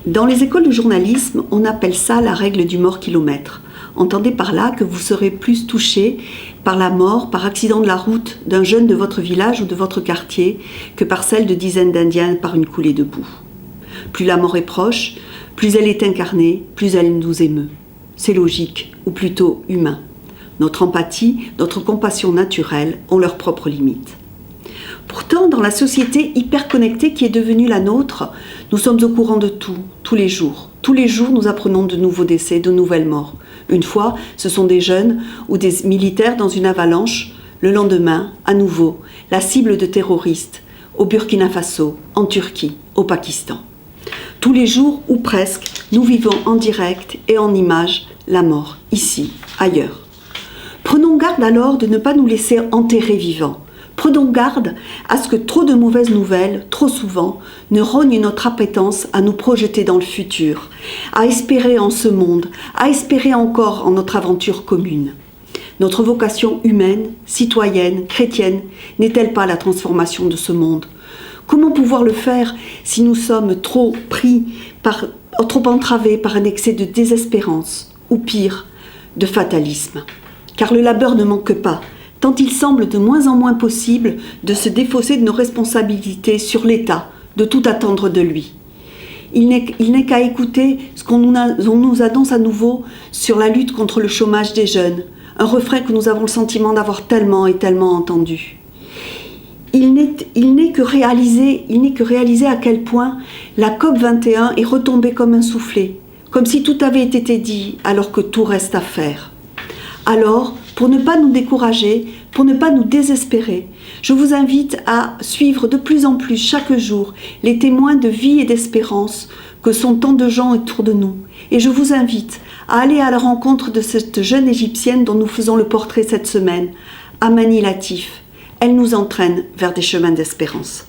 Dans les écoles de journalisme, on appelle ça la règle du mort-kilomètre. Entendez par là que vous serez plus touché par la mort, par accident de la route d'un jeune de votre village ou de votre quartier que par celle de dizaines d'Indiens par une coulée de boue. Plus la mort est proche, plus elle est incarnée, plus elle nous émeut. C'est logique, ou plutôt humain. Notre empathie, notre compassion naturelle ont leurs propres limites. Pourtant, dans la société hyper connectée qui est devenue la nôtre, nous sommes au courant de tout, tous les jours. Tous les jours, nous apprenons de nouveaux décès, de nouvelles morts. Une fois, ce sont des jeunes ou des militaires dans une avalanche. Le lendemain, à nouveau, la cible de terroristes, au Burkina Faso, en Turquie, au Pakistan. Tous les jours, ou presque, nous vivons en direct et en images la mort, ici, ailleurs. Prenons garde alors de ne pas nous laisser enterrer vivants. Prenons garde à ce que trop de mauvaises nouvelles, trop souvent, ne rognent notre appétence à nous projeter dans le futur, à espérer en ce monde, à espérer encore en notre aventure commune. Notre vocation humaine, citoyenne, chrétienne, n'est-elle pas la transformation de ce monde ? Comment pouvoir le faire si nous sommes trop entravés par un excès de désespérance, ou pire, de fatalisme ? Car le labeur ne manque pas, tant il semble de moins en moins possible de se défausser de nos responsabilités sur l'État, de tout attendre de lui. Il n'est qu'à écouter ce qu'on nous annonce à nouveau sur la lutte contre le chômage des jeunes, un refrain que nous avons le sentiment d'avoir tellement et tellement entendu. Il n'est que réaliser à quel point la COP21 est retombée comme un soufflet, comme si tout avait été dit alors que tout reste à faire. Alors, pour ne pas nous décourager, pour ne pas nous désespérer, je vous invite à suivre de plus en plus chaque jour les témoins de vie et d'espérance que sont tant de gens autour de nous. Et je vous invite à aller à la rencontre de cette jeune Égyptienne dont nous faisons le portrait cette semaine, Amani Latif. Elle nous entraîne vers des chemins d'espérance.